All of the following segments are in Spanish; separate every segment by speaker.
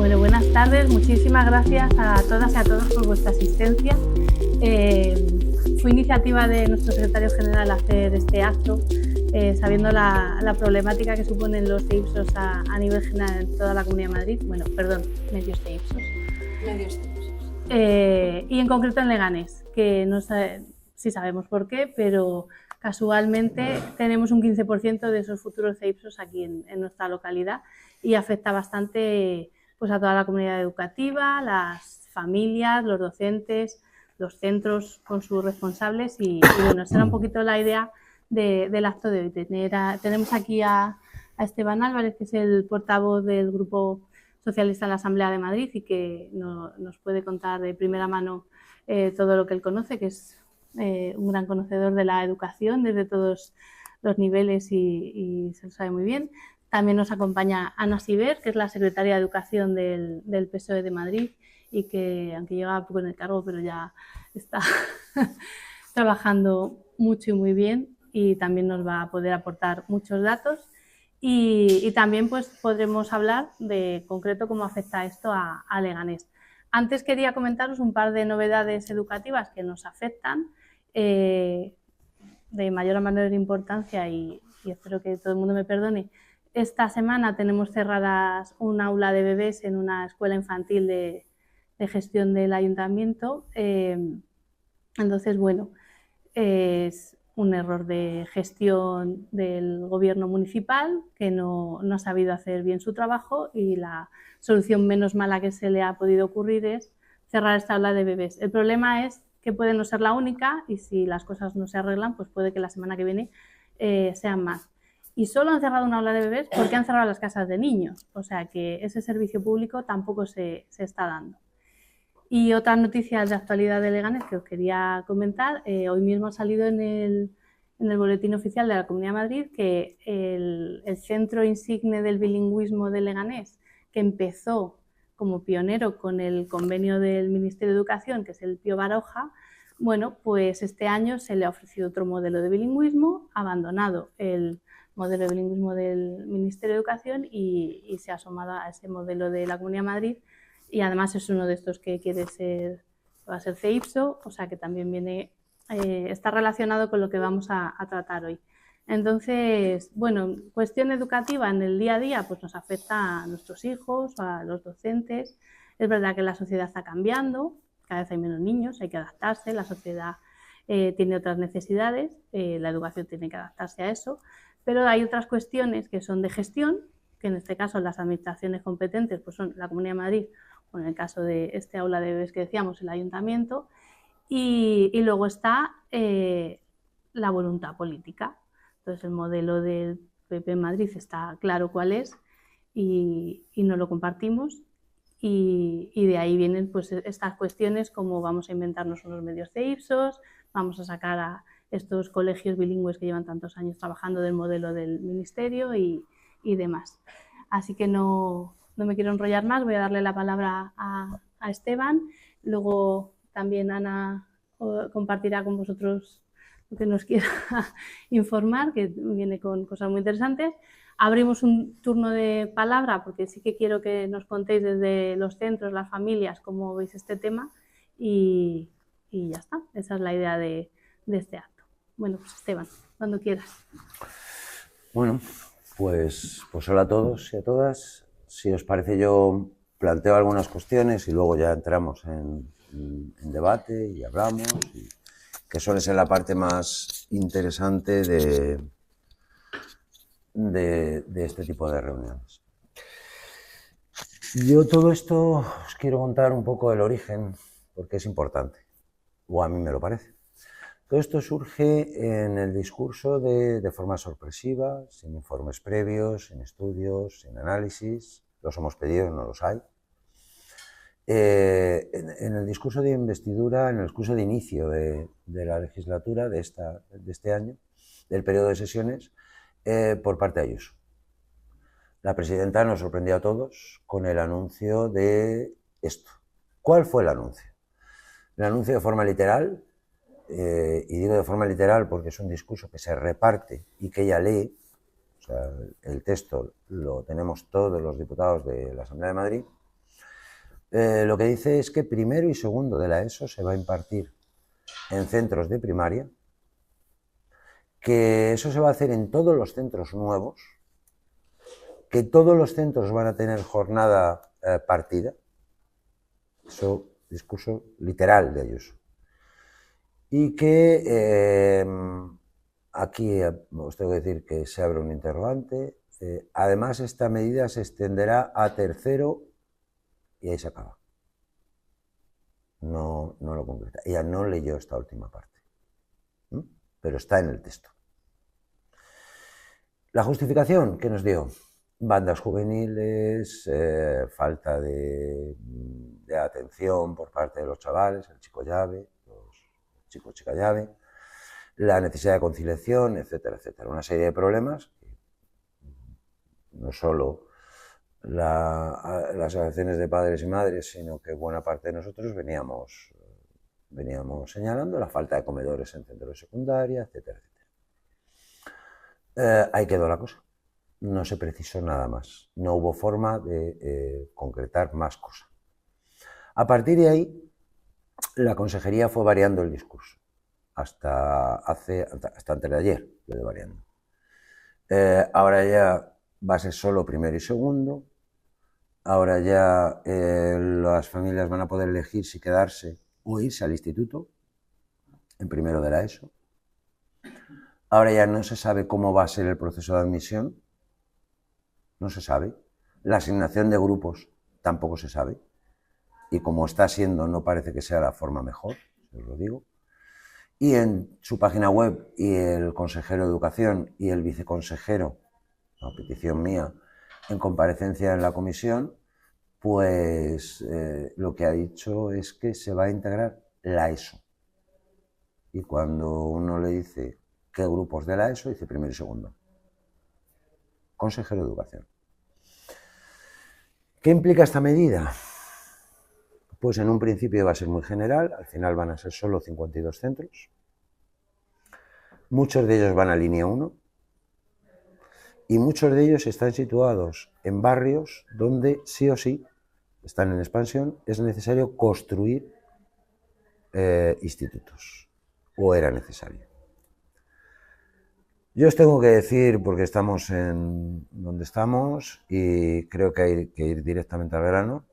Speaker 1: Bueno, buenas tardes. Muchísimas gracias a todas y a todos por vuestra asistencia. Fue iniciativa de nuestro secretario general hacer este acto, sabiendo la problemática que suponen los CEIPSOS a nivel general en toda la Comunidad de Madrid. Bueno, perdón, medios CEIPSOS.
Speaker 2: Medios CEIPSOS.
Speaker 1: Y en concreto en Leganés, que no sé si sabemos por qué, pero casualmente tenemos un 15% de esos futuros CEIPSOS aquí en nuestra localidad y afecta bastante pues, a toda la comunidad educativa, las familias, los docentes, los centros con sus responsables y bueno, esa era un poquito la idea del acto de hoy. Tenemos aquí a Esteban Álvarez, que es el portavoz del Grupo Socialista en la Asamblea de Madrid y que nos puede contar de primera mano todo lo que él conoce, que es un gran conocedor de la educación desde todos los niveles y se lo sabe muy bien. También nos acompaña Ana Siber, que es la secretaria de Educación del PSOE de Madrid y que, aunque lleva poco en el cargo, pero ya está trabajando mucho y muy bien y también nos va a poder aportar muchos datos. Y también pues, podremos hablar de concreto cómo afecta esto a Leganés. Antes quería comentaros un par de novedades educativas que nos afectan de mayor a menor importancia y espero que todo el mundo me perdone. Esta semana tenemos cerradas un aula de bebés en una escuela infantil de gestión del ayuntamiento. Entonces, bueno, es un error de gestión del gobierno municipal que no ha sabido hacer bien su trabajo y la solución menos mala que se le ha podido ocurrir es cerrar esta aula de bebés. El problema es que puede no ser la única y si las cosas no se arreglan, pues puede que la semana que viene sean más. Y solo han cerrado una aula de bebés porque han cerrado las casas de niños, o sea que ese servicio público tampoco se está dando. Y otras noticias de actualidad de Leganés que os quería comentar. Hoy mismo ha salido en el boletín oficial de la Comunidad de Madrid que el centro insigne del bilingüismo de Leganés, que empezó como pionero con el convenio del Ministerio de Educación, que es el Pío Baroja, bueno, pues este año se le ha ofrecido otro modelo de bilingüismo, ha abandonado el modelo de bilingüismo del Ministerio de Educación y se ha asomado a ese modelo de la Comunidad de Madrid. Y además es uno de estos que va a ser CEIPSO, o sea que también está relacionado con lo que vamos a tratar hoy. Entonces, bueno, cuestión educativa en el día a día, pues nos afecta a nuestros hijos, a los docentes. Es verdad que la sociedad está cambiando, cada vez hay menos niños, hay que adaptarse, la sociedad tiene otras necesidades, la educación tiene que adaptarse a eso, pero hay otras cuestiones que son de gestión, que en este caso las administraciones competentes pues son la Comunidad de Madrid, o en el caso de este aula de bebés que decíamos, el ayuntamiento, y luego está la voluntad política. Entonces el modelo del PP en Madrid está claro cuál es y no lo compartimos y de ahí vienen pues estas cuestiones como vamos a inventarnos unos medios CEIPSOS, vamos a sacar a estos colegios bilingües que llevan tantos años trabajando del modelo del ministerio y demás. Así que no me quiero enrollar más, voy a darle la palabra a Esteban, luego también Ana compartirá con vosotros lo que nos quiera informar, que viene con cosas muy interesantes. Abrimos un turno de palabra porque sí que quiero que nos contéis desde los centros, las familias, cómo veis este tema y ya está, esa es la idea de este acto. Bueno, pues Esteban, cuando quieras.
Speaker 3: Bueno, pues hola a todos y a todas. Si os parece, yo planteo algunas cuestiones y luego ya entramos en debate y hablamos, que suele ser la parte más interesante de este tipo de reuniones. Yo todo esto os quiero contar un poco el origen, porque es importante, o a mí me lo parece. Todo esto surge en el discurso de forma sorpresiva, sin informes previos, sin estudios, sin análisis. Los hemos pedido, no los hay. En el discurso de investidura, en el discurso de inicio de la legislatura de este año, del periodo de sesiones, por parte de Ayuso. La presidenta nos sorprendió a todos con el anuncio de esto. ¿Cuál fue el anuncio? El anuncio de forma literal, y digo de forma literal porque es un discurso que se reparte y que ella lee, o sea, el texto lo tenemos todos los diputados de la Asamblea de Madrid, lo que dice es que primero y segundo de la ESO se va a impartir en centros de primaria, que eso se va a hacer en todos los centros nuevos, que todos los centros van a tener jornada partida, eso discurso literal de Ayuso, y que aquí os tengo que decir que se abre un interrogante. Además, esta medida se extenderá a tercero y ahí se acaba. No lo concreta. Ella no leyó esta última parte, pero está en el texto. La justificación que nos dio: bandas juveniles, falta de atención por parte de los chavales, el chico llave, los chicos chica llave, la necesidad de conciliación, etcétera, etcétera. Una serie de problemas que no solo las asociaciones de padres y madres, sino que buena parte de nosotros veníamos señalando: la falta de comedores en centros de secundaria, etcétera, etcétera. Ahí quedó la cosa. No se precisó nada más. No hubo forma de concretar más cosas. A partir de ahí, la consejería fue variando el discurso. Hasta antes de ayer lo de variando. Ahora ya va a ser solo primero y segundo. Ahora ya las familias van a poder elegir si quedarse o irse al instituto, en primero de la ESO. Ahora ya no se sabe cómo va a ser el proceso de admisión, no se sabe. La asignación de grupos tampoco se sabe. Y como está siendo, no parece que sea la forma mejor, os lo digo. Y en su página web, y el consejero de Educación y el viceconsejero, a petición mía, en comparecencia en la comisión, pues lo que ha dicho es que se va a integrar la ESO. Y cuando uno le dice qué grupos de la ESO, dice primero y segundo. Consejero de Educación. ¿Qué implica esta medida? Pues en un principio va a ser muy general, al final van a ser solo 52 centros. Muchos de ellos van a línea 1 y muchos de ellos están situados en barrios donde sí o sí, están en expansión, es necesario construir institutos, o era necesario. Yo os tengo que decir, porque estamos en donde estamos y creo que hay que ir directamente al grano,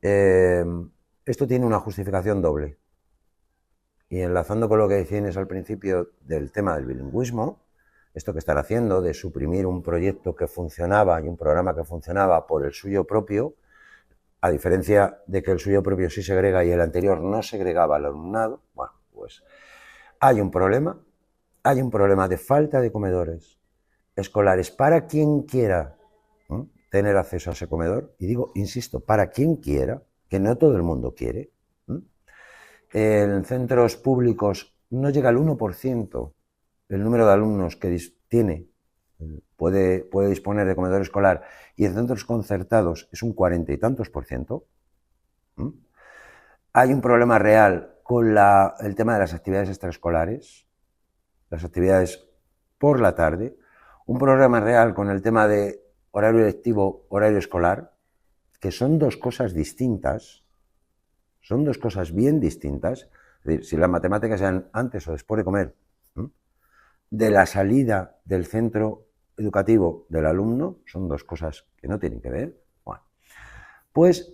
Speaker 3: esto tiene una justificación doble. Y enlazando con lo que decíais al principio del tema del bilingüismo, esto que están haciendo de suprimir un proyecto que funcionaba y un programa que funcionaba por el suyo propio, a diferencia de que el suyo propio sí segrega y el anterior no segregaba al alumnado, bueno, pues hay un problema de falta de comedores escolares para quien quiera tener acceso a ese comedor, y digo, insisto, para quien quiera, que no todo el mundo quiere. En centros públicos no llega al 1% el número de alumnos que puede disponer de comedor escolar, y en centros concertados es un 40 y tantos %. Hay un problema real con el tema de las actividades extraescolares, las actividades por la tarde, un problema real con el tema de horario lectivo, horario escolar, que son dos cosas distintas, son dos cosas bien distintas. Es decir, si las matemáticas sean antes o después de comer, de la salida del centro educativo del alumno, son dos cosas que no tienen que ver. Bueno, pues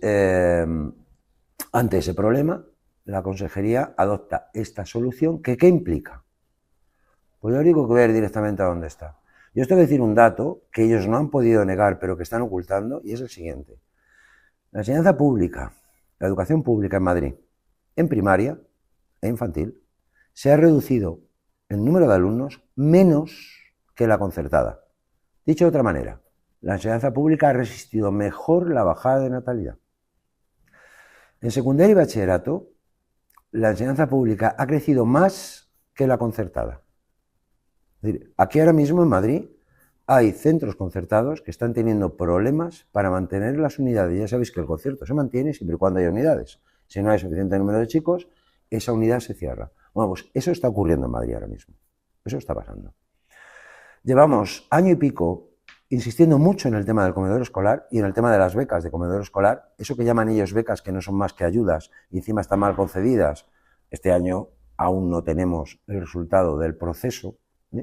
Speaker 3: ante ese problema, la consejería adopta esta solución que ¿qué implica? Pues yo digo que voy a ir directamente a dónde está. Yo os tengo que decir un dato que ellos no han podido negar, pero que están ocultando, y es el siguiente. La enseñanza pública, la educación pública en Madrid, en primaria e infantil, se ha reducido el número de alumnos menos que la concertada. Dicho de otra manera, la enseñanza pública ha resistido mejor la bajada de natalidad. En secundaria y bachillerato, la enseñanza pública ha crecido más que la concertada. Es decir, aquí ahora mismo en Madrid hay centros concertados que están teniendo problemas para mantener las unidades. Ya sabéis que el concierto se mantiene siempre y cuando haya unidades. Si no hay suficiente número de chicos, esa unidad se cierra. Bueno, pues eso está ocurriendo en Madrid ahora mismo. Eso está pasando. Llevamos año y pico insistiendo mucho en el tema del comedor escolar y en el tema de las becas de comedor escolar, eso que llaman ellos becas, que no son más que ayudas y encima están mal concedidas. Este año aún no tenemos el resultado del proceso,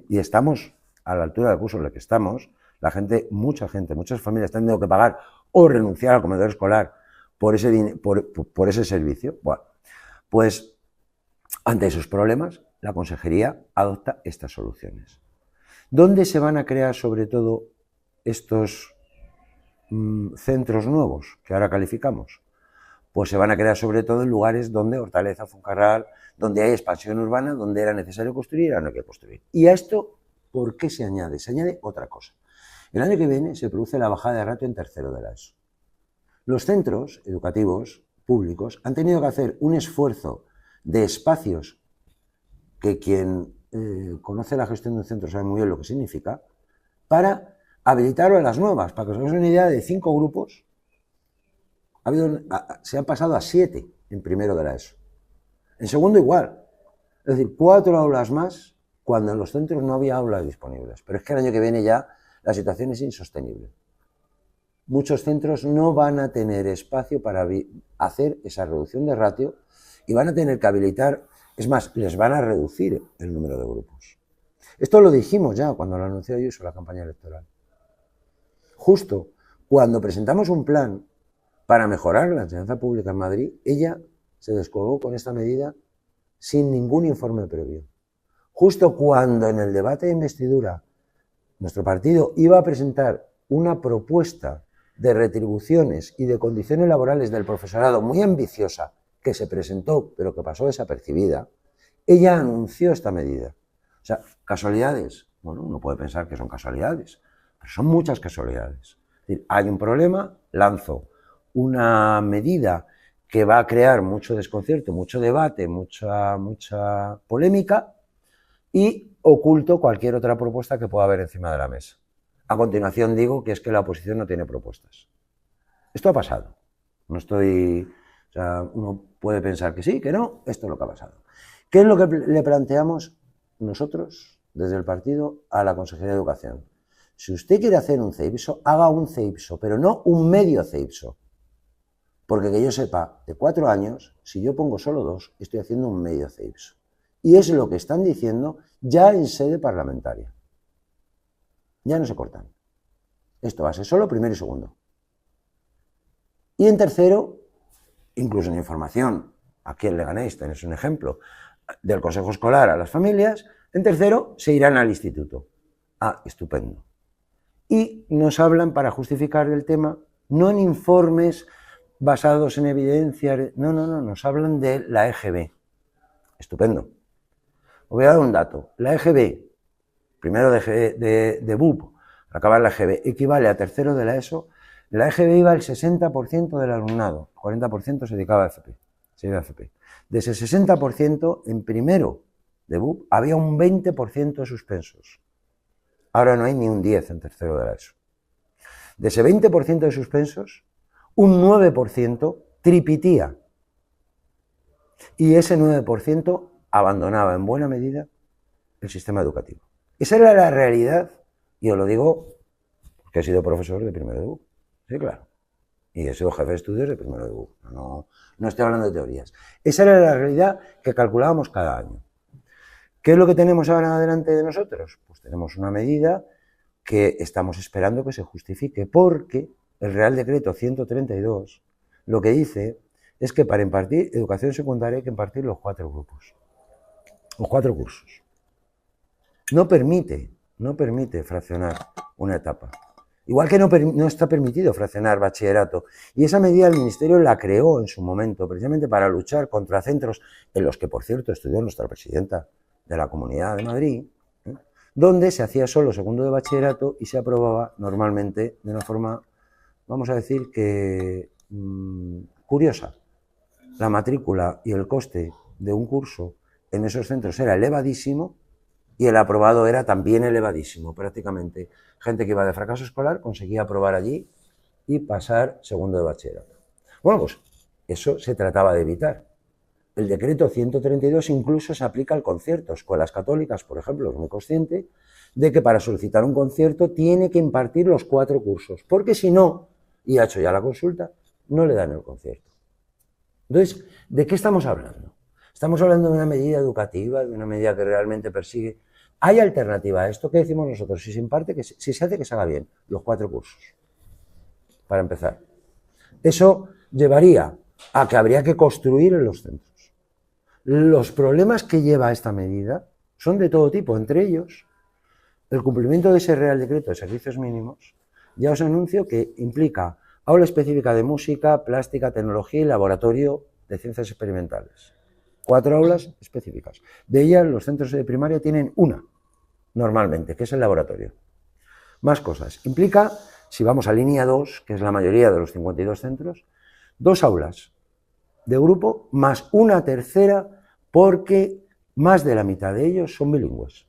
Speaker 3: y estamos a la altura del curso en el que estamos. La gente, muchas familias están teniendo que pagar o renunciar al comedor escolar por ese servicio. Bueno, pues ante esos problemas, la Consejería adopta estas soluciones. ¿Dónde se van a crear sobre todo estos centros nuevos que ahora calificamos? Pues se van a crear sobre todo en lugares donde Hortaleza, Fuencarral, donde hay expansión urbana, donde era necesario construir y ahora no hay que construir. Y a esto, ¿por qué se añade? Se añade otra cosa. El año que viene se produce la bajada de ratio en tercero de la ESO. Los centros educativos públicos han tenido que hacer un esfuerzo de espacios que quien conoce la gestión de un centro sabe muy bien lo que significa, para habilitarlo a las nuevas. Para que os hagáis una idea, de 5 grupos, se han pasado a 7 en primero de la ESO. En segundo igual. Es decir, 4 aulas más cuando en los centros no había aulas disponibles. Pero es que el año que viene ya la situación es insostenible. Muchos centros no van a tener espacio para hacer esa reducción de ratio y van a tener que habilitar, es más, les van a reducir el número de grupos. Esto lo dijimos ya cuando lo anunció Ayuso en la campaña electoral. Justo cuando presentamos un plan para mejorar la enseñanza pública en Madrid, ella se descolgó con esta medida sin ningún informe previo. Justo cuando en el debate de investidura nuestro partido iba a presentar una propuesta de retribuciones y de condiciones laborales del profesorado muy ambiciosa, que se presentó pero que pasó desapercibida, ella anunció esta medida. O sea, ¿casualidades? Bueno, uno puede pensar que son casualidades, pero son muchas casualidades. Es decir, hay un problema, lanzo una medida que va a crear mucho desconcierto, mucho debate, mucha polémica, y oculto cualquier otra propuesta que pueda haber encima de la mesa. A continuación digo que es que la oposición no tiene propuestas. Esto ha pasado. No estoy... O sea, uno puede pensar que sí, que no, esto es lo que ha pasado. ¿Qué es lo que le planteamos nosotros, desde el partido, a la Consejería de Educación? Si usted quiere hacer un CEIPSO, haga un CEIPSO, pero no un medio CEIPSO. Porque que yo sepa, de 4 años, si yo pongo solo 2, estoy haciendo un medio CEIPSO. Y es lo que están diciendo ya en sede parlamentaria. Ya no se cortan. Esto va a ser solo primero y segundo. Y en tercero, incluso en información, aquí en Leganés tenéis un ejemplo, del consejo escolar a las familias, en tercero se irán al instituto. Ah, estupendo. Y nos hablan, para justificar el tema, no en informes basados en evidencias, no, nos hablan de la EGB. Estupendo. Os voy a dar un dato. La EGB, primero de BUP, acabar la EGB, equivale a tercero de la ESO. La EGB iba el 60% del alumnado, 40% se dedicaba a FP, se iba a FP. De ese 60%, en primero de BUP había un 20% de suspensos. Ahora no hay ni un 10 en tercero de la ESO. De ese 20% de suspensos, un 9% tripitía. Y ese 9% abandonaba en buena medida el sistema educativo. Esa era la realidad, y os lo digo porque he sido profesor de primero de BUP. Sí, claro. Y he sido jefe de estudios de primero de BUP. No estoy hablando de teorías. Esa era la realidad que calculábamos cada año. ¿Qué es lo que tenemos ahora delante de nosotros? Pues tenemos una medida que estamos esperando que se justifique, porque el Real Decreto 132 lo que dice es que para impartir educación secundaria hay que impartir los 4 grupos, los 4 cursos. No permite fraccionar una etapa. Igual que no está permitido fraccionar bachillerato. Y esa medida el Ministerio la creó en su momento, precisamente para luchar contra centros en los que, por cierto, estudió nuestra presidenta de la Comunidad de Madrid, donde se hacía solo segundo de bachillerato y se aprobaba normalmente de una forma, vamos a decir que curiosa. La matrícula y el coste de un curso en esos centros era elevadísimo y el aprobado era también elevadísimo. Prácticamente gente que iba de fracaso escolar conseguía aprobar allí y pasar segundo de bachillerato. Bueno, pues eso se trataba de evitar. el decreto 132 incluso se aplica al concierto. Escuelas católicas, por ejemplo, es muy consciente de que para solicitar un concierto tiene que impartir los 4 cursos, porque si no, y ha hecho ya la consulta, no le dan el concierto. Entonces, ¿de qué estamos hablando? Estamos hablando de una medida educativa, de una medida que realmente persigue. ¿Hay alternativa a esto? ¿Qué decimos nosotros? Si se imparte, si se hace, que se haga bien, los 4 cursos, para empezar. Eso llevaría a que habría que construir en los centros. Los problemas que lleva esta medida son de todo tipo, entre ellos el cumplimiento de ese Real Decreto de Servicios Mínimos. Ya os anuncio que implica aula específica de música, plástica, tecnología y laboratorio de ciencias experimentales. 4 aulas específicas. De ellas los centros de primaria tienen una, normalmente, que es el laboratorio. Más cosas. Implica, si vamos a línea 2, que es la mayoría de los 52 centros, 2 aulas de grupo más una tercera porque más de la mitad de ellos son bilingües.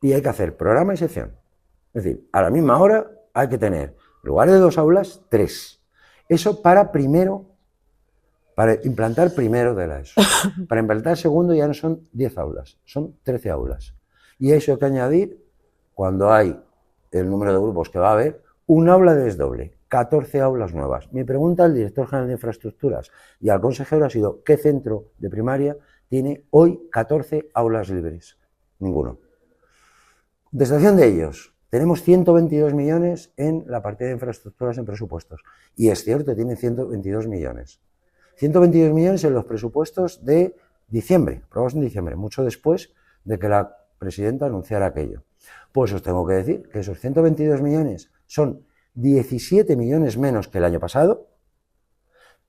Speaker 3: Y hay que hacer programa y sección. Es decir, a la misma hora hay que tener, en lugar de 2 aulas, 3. Eso para implantar primero de la ESO. Para implantar segundo ya no son 10 aulas, son 13 aulas. Y a eso hay que añadir, cuando hay el número de grupos que va a haber, un aula de desdoble, 14 aulas nuevas. Mi pregunta al director general de infraestructuras y al consejero ha sido, ¿qué centro de primaria tiene hoy 14 aulas libres? Ninguno. Contestación de ellos, tenemos 122 millones en la partida de infraestructuras en presupuestos. Y es cierto, tienen 122 millones. 122 millones en los presupuestos de diciembre, aprobados en diciembre, mucho después de que la presidenta anunciara aquello. Pues os tengo que decir que esos 122 millones son 17 millones menos que el año pasado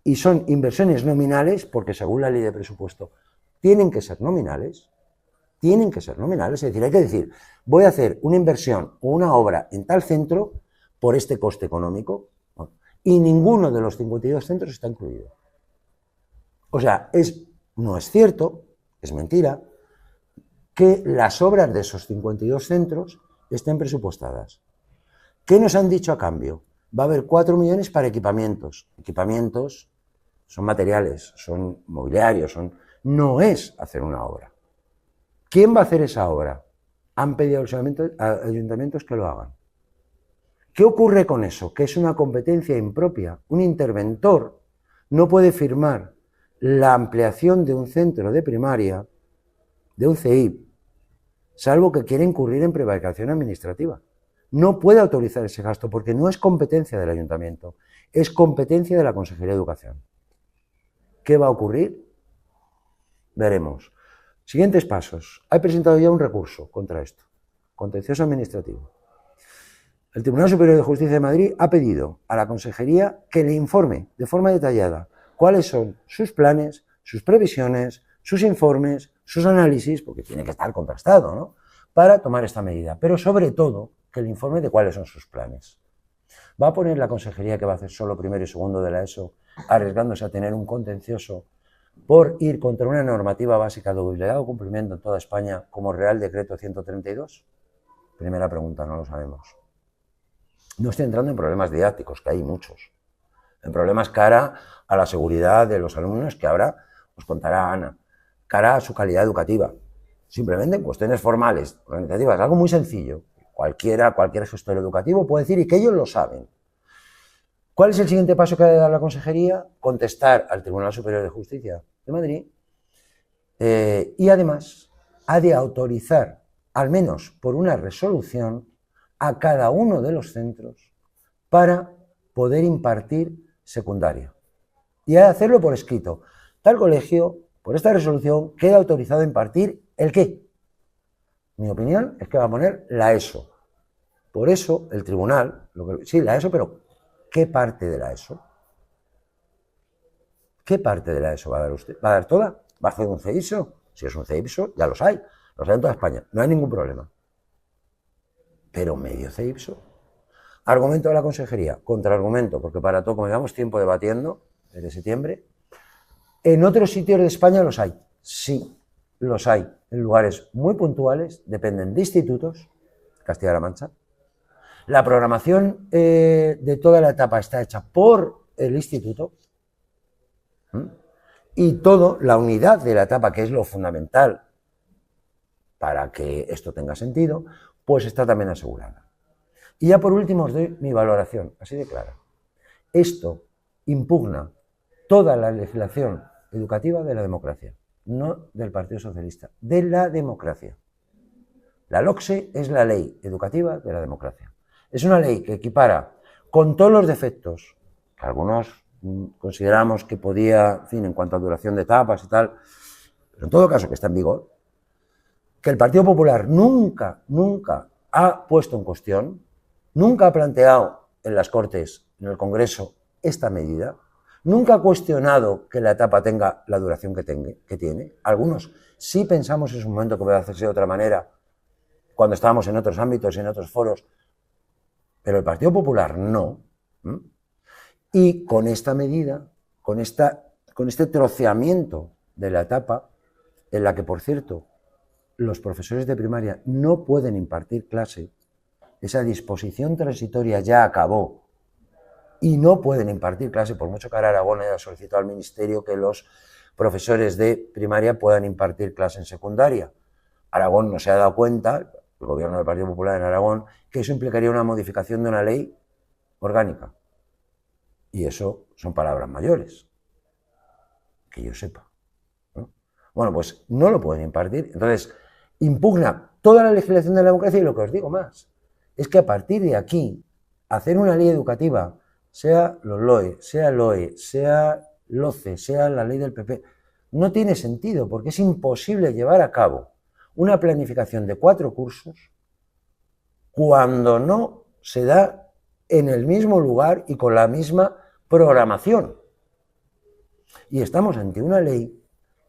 Speaker 3: y son inversiones nominales, porque según la ley de presupuesto tienen que ser nominales, es decir, hay que decir, voy a hacer una inversión o una obra en tal centro por este coste económico, y ninguno de los 52 centros está incluido. O sea, no es cierto, es mentira, que las obras de esos 52 centros estén presupuestadas. ¿Qué nos han dicho a cambio? Va a haber 4 millones para equipamientos. Equipamientos son materiales, son mobiliarios, no es hacer una obra. ¿Quién va a hacer esa obra? Han pedido a ayuntamientos que lo hagan. ¿Qué ocurre con eso? Que es una competencia impropia. Un interventor no puede firmar la ampliación de un centro de primaria, de un CEIP, salvo que quiera incurrir en prevaricación administrativa. No puede autorizar ese gasto porque no es competencia del ayuntamiento, es competencia de la Consejería de Educación. ¿Qué va a ocurrir? Veremos. Siguientes pasos. He presentado ya un recurso contra esto, contencioso administrativo. El Tribunal Superior de Justicia de Madrid ha pedido a la Consejería que le informe de forma detallada cuáles son sus planes, sus previsiones, sus informes, sus análisis, porque tiene que estar contrastado, ¿no?, para tomar esta medida. Pero sobre todo, que le informe de cuáles son sus planes. ¿Va a poner la Consejería que va a hacer solo primero y segundo de la ESO, arriesgándose a tener un contencioso por ir contra una normativa básica de obligado cumplimiento en toda España como Real Decreto 132? Primera pregunta, no lo sabemos. No estoy entrando en problemas didácticos, que hay muchos. En problemas cara a la seguridad de los alumnos, que ahora os contará Ana, cara a su calidad educativa. Simplemente en cuestiones formales, organizativas, algo muy sencillo. Cualquier gestor educativo puede decir, y que ellos lo saben. ¿Cuál es el siguiente paso que ha de dar la Consejería? Contestar al Tribunal Superior de Justicia de Madrid y además ha de autorizar, al menos por una resolución, a cada uno de los centros para poder impartir secundaria. Y ha de hacerlo por escrito. Tal colegio, por esta resolución, queda autorizado a impartir ¿el qué? Mi opinión es que va a poner la ESO. Por eso el tribunal, sí, la ESO, pero ¿qué parte de la ESO? ¿Qué parte de la ESO va a dar usted? ¿Va a dar toda? ¿Va a hacer un CEIPSO? Si es un CEIPSO, ya los hay en toda España, no hay ningún problema. Pero medio CEIPSO. Argumento de la Consejería, contraargumento, porque para todo, como llevamos tiempo debatiendo, desde septiembre, en otros sitios de España los hay. Sí, los hay, en lugares muy puntuales, dependen de institutos, Castilla-La Mancha. La programación de toda la etapa está hecha por el instituto y todo, la unidad de la etapa, que es lo fundamental para que esto tenga sentido, pues está también asegurada. Y ya por último os doy mi valoración, así de clara. Esto impugna toda la legislación educativa de la democracia, no del Partido Socialista, de la democracia. La LOCSE es la ley educativa de la democracia. Es una ley que equipara, con todos los defectos, que algunos consideramos que podía, en fin, en cuanto a duración de etapas y tal, pero en todo caso que está en vigor, que el Partido Popular nunca ha puesto en cuestión, nunca ha planteado en las Cortes, en el Congreso, esta medida, nunca ha cuestionado que la etapa tenga la duración que tiene. Algunos sí pensamos en su momento que puede hacerse de otra manera, cuando estábamos en otros ámbitos y en otros foros, pero el Partido Popular no. Y con esta medida, con este troceamiento de la etapa, en la que, por cierto, los profesores de primaria no pueden impartir clase, esa disposición transitoria ya acabó y no pueden impartir clase, por mucho que ahora Aragón haya solicitado al Ministerio que los profesores de primaria puedan impartir clase en secundaria. Aragón no se ha dado cuenta, el gobierno del Partido Popular en Aragón, que eso implicaría una modificación de una ley orgánica. Y eso son palabras mayores, que yo sepa, ¿no? Bueno, pues no lo pueden impartir. Entonces, impugna toda la legislación de la democracia y lo que os digo más, es que a partir de aquí, hacer una ley educativa, sea LOE, sea LOE, sea LOCE, sea la ley del PP, no tiene sentido porque es imposible llevar a cabo una planificación de 4 cursos cuando no se da en el mismo lugar y con la misma programación. Y estamos ante una ley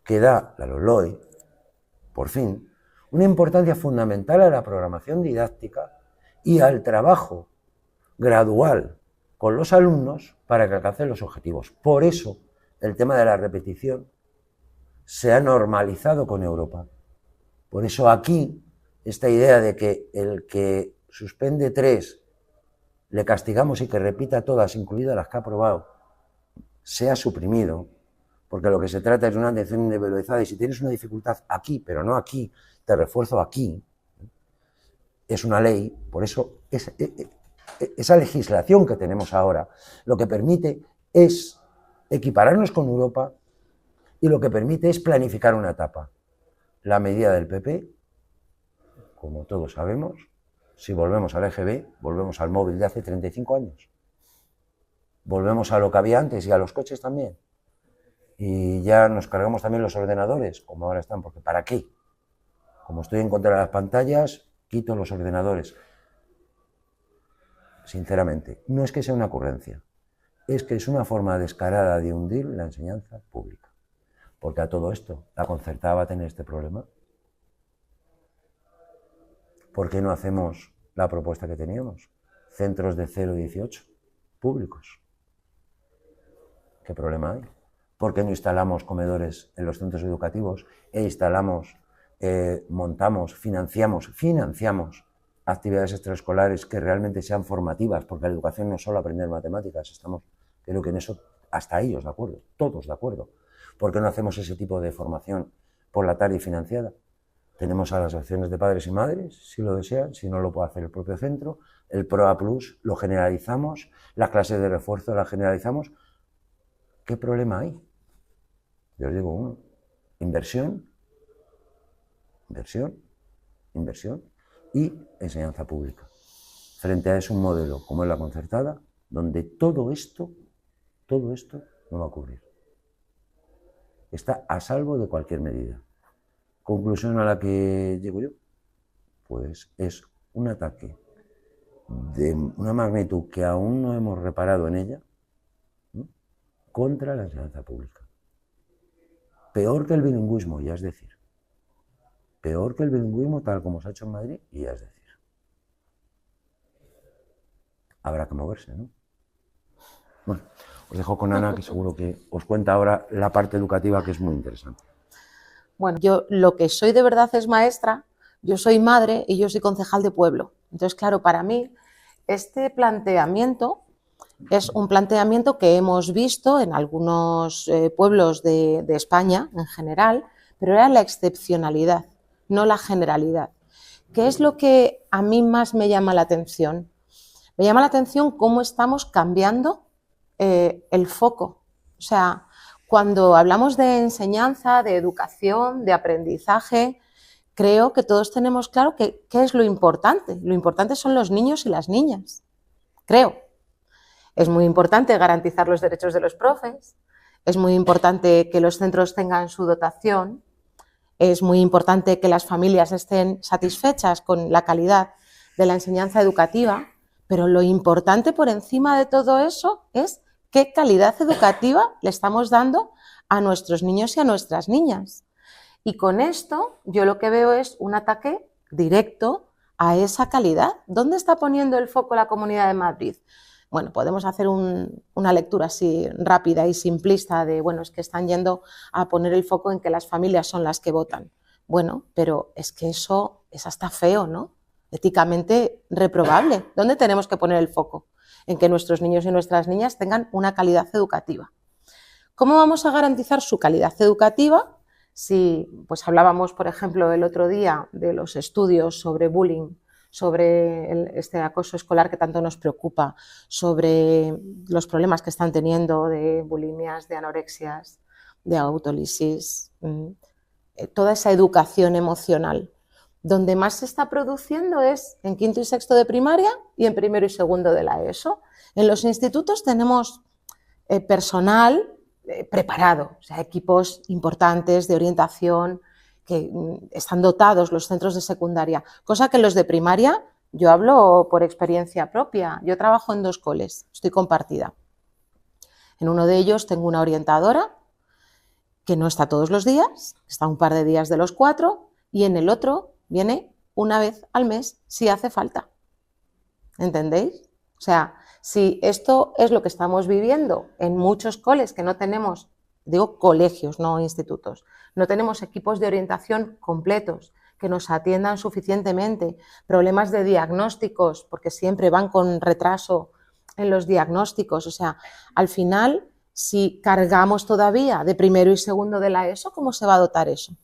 Speaker 3: que da, la LOE, por fin, una importancia fundamental a la programación didáctica y al trabajo gradual con los alumnos para que alcancen los objetivos. Por eso el tema de la repetición se ha normalizado con Europa. Por eso aquí esta idea de que el que suspende 3 le castigamos y que repita todas, incluidas las que ha aprobado, se ha suprimido, porque lo que se trata es de una atención individualizada y si tienes una dificultad aquí, pero no aquí, te refuerzo aquí. Es una ley, por eso esa legislación que tenemos ahora lo que permite es equipararnos con Europa y lo que permite es planificar una etapa. La medida del PP, como todos sabemos, si volvemos al EGB, volvemos al móvil de hace 35 años. Volvemos a lo que había antes y a los coches también. Y ya nos cargamos también los ordenadores, como ahora están, porque ¿para qué? Como estoy en contra de las pantallas, quito los ordenadores. Sinceramente, no es que sea una ocurrencia, es que es una forma descarada de hundir la enseñanza pública. Porque a todo esto, ¿la concertada va a tener este problema? ¿Por qué no hacemos la propuesta que teníamos? Centros de 0 a 18, públicos. ¿Qué problema hay? ¿Por qué no instalamos comedores en los centros educativos e instalamos, montamos, financiamos actividades extraescolares que realmente sean formativas? Porque la educación no es solo aprender matemáticas, estamos, creo que en eso hasta ellos de acuerdo, todos de acuerdo. ¿Por qué no hacemos ese tipo de formación por la tarde y financiada? Tenemos a las acciones de padres y madres, si lo desean, si no lo puede hacer el propio centro, el PROA Plus lo generalizamos, las clases de refuerzo las generalizamos. ¿Qué problema hay? Yo os digo uno, inversión y enseñanza pública. Frente a eso un modelo como es la concertada, donde todo esto no va a ocurrir. Está a salvo de cualquier medida. Conclusión a la que llego yo, pues es un ataque de una magnitud que aún no hemos reparado en ella, ¿no?, contra la enseñanza pública. Peor que el bilingüismo, ya es decir. Peor que el bilingüismo tal como se ha hecho en Madrid, y ya es decir. Habrá que moverse, ¿no? Bueno, os dejo con Ana, que seguro que os cuenta ahora la parte educativa, que es muy interesante.
Speaker 2: Bueno, yo lo que soy de verdad es maestra, yo soy madre y yo soy concejal de pueblo. Entonces, claro, para mí este planteamiento Es un planteamiento que hemos visto en algunos pueblos de España en general, pero era la excepcionalidad, no la generalidad. ¿Qué es lo que a mí más me llama la atención? Me llama la atención cómo estamos cambiando el foco. O sea, cuando hablamos de enseñanza, de educación, de aprendizaje, creo que todos tenemos claro qué es lo importante. Lo importante son los niños y las niñas, creo. Es muy importante garantizar los derechos de los profes, es muy importante que los centros tengan su dotación, es muy importante que las familias estén satisfechas con la calidad de la enseñanza educativa, pero lo importante por encima de todo eso es qué calidad educativa le estamos dando a nuestros niños y a nuestras niñas. Y con esto yo lo que veo es un ataque directo a esa calidad. ¿Dónde está poniendo el foco la Comunidad de Madrid? Bueno, podemos hacer una lectura así rápida y simplista de, bueno, es que están yendo a poner el foco en que las familias son las que votan. Bueno, pero es que eso es hasta feo, ¿no? Éticamente reprobable. ¿Dónde tenemos que poner el foco? En que nuestros niños y nuestras niñas tengan una calidad educativa. ¿Cómo vamos a garantizar su calidad educativa? Si pues hablábamos, por ejemplo, el otro día de los estudios sobre bullying, sobre este acoso escolar que tanto nos preocupa, sobre los problemas que están teniendo de bulimias, de anorexias, de autolisis, toda esa educación emocional. Donde más se está produciendo es en quinto y sexto de primaria y en primero y segundo de la ESO. En los institutos tenemos personal preparado, o sea, equipos importantes de orientación, que están dotados los centros de secundaria, cosa que los de primaria, yo hablo por experiencia propia, yo trabajo en 2 coles, estoy compartida. En uno de ellos tengo una orientadora que no está todos los días, está un par de días de los 4, y en el otro viene una vez al mes si hace falta. ¿Entendéis? O sea, si esto es lo que estamos viviendo en muchos coles que no tenemos, digo colegios, no institutos, no tenemos equipos de orientación completos que nos atiendan suficientemente, problemas de diagnósticos, porque siempre van con retraso en los diagnósticos. O sea, al final, si cargamos todavía de primero y segundo de la ESO, ¿cómo se va a dotar eso?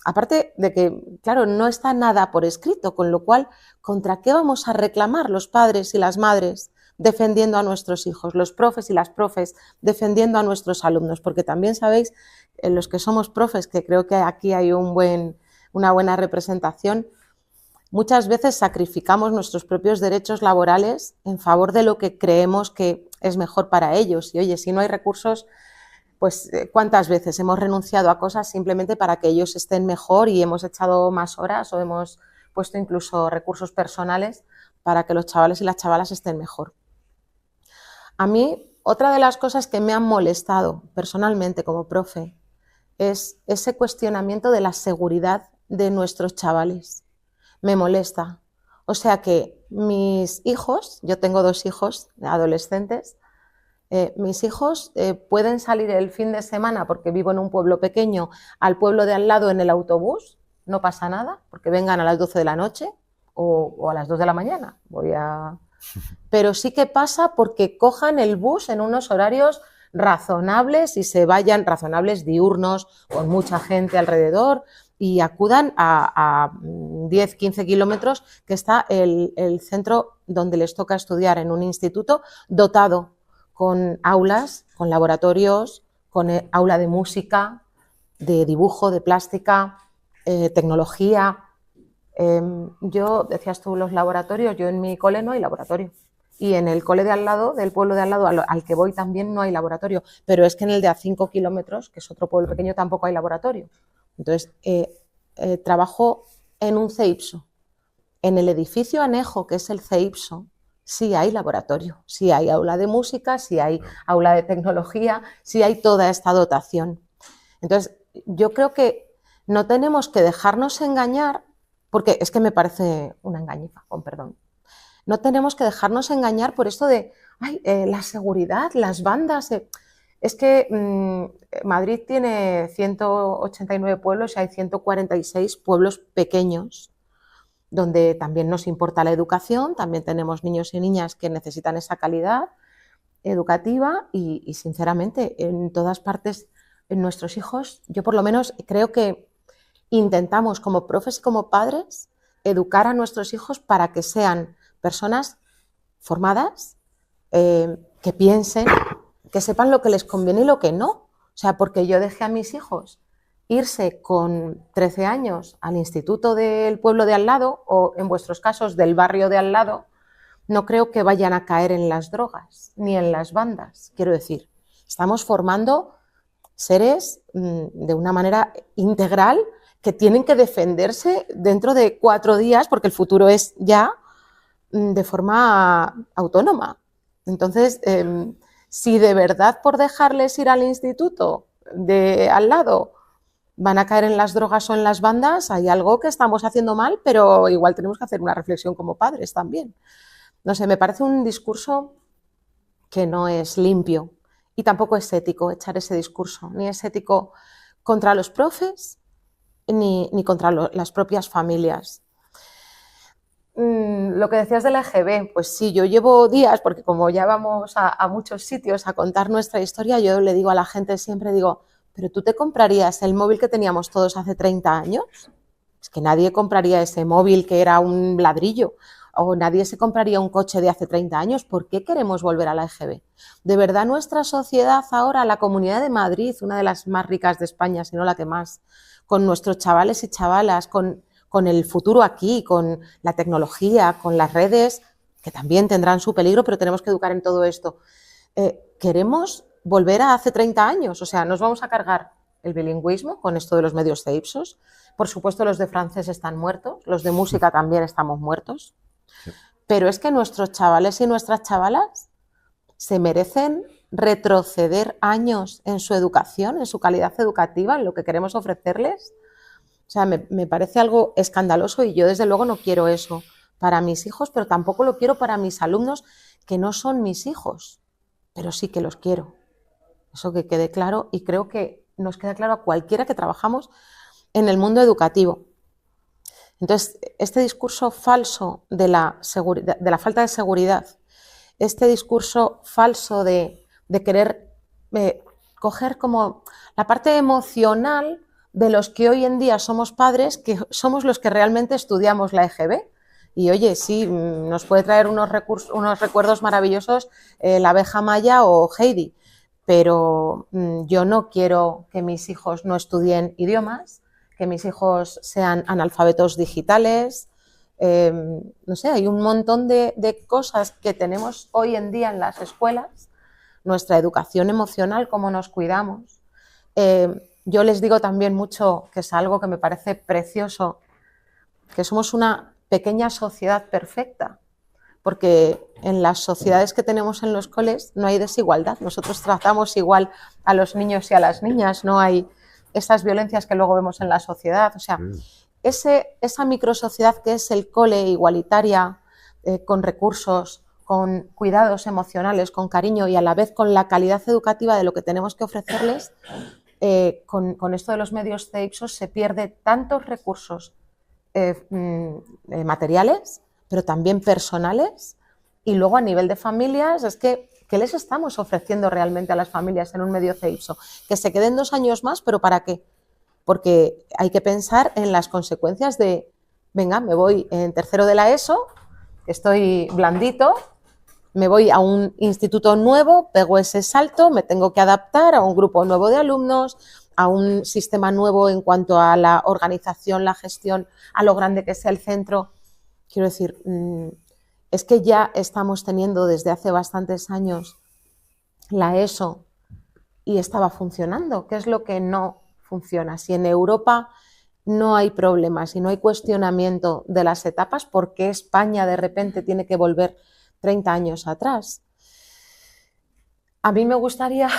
Speaker 2: Aparte de que, claro, no está nada por escrito, con lo cual, ¿contra qué vamos a reclamar los padres y las madres defendiendo a nuestros hijos, los profes y las profes defendiendo a nuestros alumnos? Porque también sabéis, los que somos profes, que creo que aquí hay una buena representación, muchas veces sacrificamos nuestros propios derechos laborales en favor de lo que creemos que es mejor para ellos. Y oye, si no hay recursos, pues cuántas veces hemos renunciado a cosas simplemente para que ellos estén mejor y hemos echado más horas o hemos puesto incluso recursos personales para que los chavales y las chavalas estén mejor. A mí, otra de las cosas que me han molestado personalmente como profe es ese cuestionamiento de la seguridad de nuestros chavales. Me molesta. O sea que mis hijos, yo tengo 2 hijos adolescentes, mis hijos pueden salir el fin de semana, porque vivo en un pueblo pequeño, al pueblo de al lado en el autobús, no pasa nada, porque vengan a las 12 de la noche o a las 2 de la mañana. Pero sí que pasa porque cojan el bus en unos horarios razonables y se vayan, razonables diurnos, con mucha gente alrededor, y acudan a 10, 15 kilómetros, que está el centro donde les toca estudiar en un instituto dotado con aulas, con laboratorios, con aula de música, de dibujo, de plástica, tecnología. Yo, decías tú los laboratorios, yo en mi cole no hay laboratorio. Y en el cole de al lado, del pueblo de al lado, al que voy también no hay laboratorio. Pero es que en el de a 5 kilómetros, que es otro pueblo pequeño, tampoco hay laboratorio. Entonces, trabajo en un CEIPSO. En el edificio anejo, que es el CEIPSO, sí hay laboratorio, sí hay aula de música, sí hay aula de tecnología, sí hay toda esta dotación. Entonces, yo creo que no tenemos que dejarnos engañar, porque es que me parece una engañifa, con perdón. No tenemos que dejarnos engañar por esto de la seguridad, las bandas. Es que Madrid tiene 189 pueblos y hay 146 pueblos pequeños, donde también nos importa la educación, también tenemos niños y niñas que necesitan esa calidad, educativa y sinceramente en todas partes en nuestros hijos, yo por lo menos creo que intentamos como profes y como padres educar a nuestros hijos para que sean personas formadas, que piensen, que sepan lo que les conviene y lo que no. O sea, porque yo dejé a mis hijos irse con 13 años al instituto del pueblo de al lado o, en vuestros casos, del barrio de al lado, no creo que vayan a caer en las drogas ni en las bandas. Quiero decir, estamos formando seres de una manera integral que tienen que defenderse dentro de 4 días, porque el futuro es ya, de forma autónoma. Entonces, si de verdad por dejarles ir al instituto de al lado van a caer en las drogas o en las bandas, hay algo que estamos haciendo mal, pero igual tenemos que hacer una reflexión como padres también. No sé, me parece un discurso que no es limpio y tampoco es ético echar ese discurso, ni es ético contra los profes ni contra las propias familias. Lo que decías del EGB, pues sí, yo llevo días, porque como ya vamos a muchos sitios a contar nuestra historia, yo le digo a la gente siempre, digo, ¿pero tú te comprarías el móvil que teníamos todos hace 30 años? Es que nadie compraría ese móvil que era un ladrillo, o nadie se compraría un coche de hace 30 años. ¿Por qué queremos volver a la EGB? De verdad, nuestra sociedad ahora, la Comunidad de Madrid, una de las más ricas de España, si no la que más, con nuestros chavales y chavalas, con el futuro aquí, con la tecnología, con las redes, que también tendrán su peligro, pero tenemos que educar en todo esto. ¿Queremos volver a hace 30 años? O sea, nos vamos a cargar el bilingüismo con esto de los medios de Ipsos. Por supuesto, los de francés están muertos, los de música también estamos muertos. Sí. Pero es que nuestros chavales y nuestras chavalas se merecen retroceder años en su educación, en su calidad educativa, en lo que queremos ofrecerles. O sea, me parece algo escandaloso y yo desde luego no quiero eso para mis hijos, pero tampoco lo quiero para mis alumnos que no son mis hijos, pero sí que los quiero. Eso que quede claro, y creo que nos queda claro a cualquiera que trabajamos en el mundo educativo. Entonces, este discurso falso de la falta de seguridad, este discurso falso de querer coger como la parte emocional de los que hoy en día somos padres, que somos los que realmente estudiamos la EGB. Y oye, sí, nos puede traer unos recuerdos maravillosos la abeja Maya o Heidi, pero yo no quiero que mis hijos no estudien idiomas, que mis hijos sean analfabetos digitales. No sé, hay un montón de cosas que tenemos hoy en día en las escuelas, nuestra educación emocional, cómo nos cuidamos. Yo les digo también mucho, que es algo que me parece precioso, que somos una pequeña sociedad perfecta, porque en las sociedades que tenemos en los coles no hay desigualdad. Nosotros tratamos igual a los niños y a las niñas, no hay esas violencias que luego vemos en la sociedad. O sea, esa microsociedad que es el cole, igualitaria, con recursos, con cuidados emocionales, con cariño y a la vez con la calidad educativa de lo que tenemos que ofrecerles, con esto de los medios de Ipsos se pierde tantos recursos materiales, pero también personales, y luego a nivel de familias, es que ¿qué les estamos ofreciendo realmente a las familias en un medio CEIPSO? Que se queden 2 años más, ¿pero para qué? Porque hay que pensar en las consecuencias de, venga, me voy en tercero de la ESO, estoy blandito, me voy a un instituto nuevo, pego ese salto, me tengo que adaptar a un grupo nuevo de alumnos, a un sistema nuevo en cuanto a la organización, la gestión, a lo grande que sea el centro. Quiero decir, es que ya estamos teniendo desde hace bastantes años la ESO y estaba funcionando. ¿Qué es lo que no funciona? Si en Europa no hay problemas y no hay cuestionamiento de las etapas, ¿por qué España de repente tiene que volver 30 años atrás? A mí me gustaría,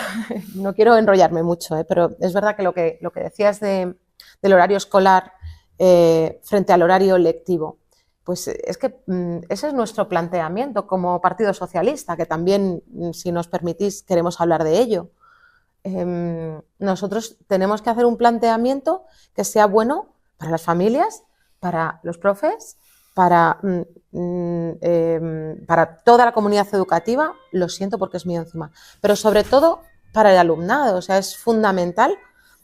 Speaker 2: no quiero enrollarme mucho, pero es verdad que lo que decías del horario escolar frente al horario lectivo, pues es que ese es nuestro planteamiento como Partido Socialista, que también, si nos permitís, queremos hablar de ello. Nosotros tenemos que hacer un planteamiento que sea bueno para las familias, para los profes, para toda la comunidad educativa, lo siento porque es mío encima, pero sobre todo para el alumnado. O sea, es fundamental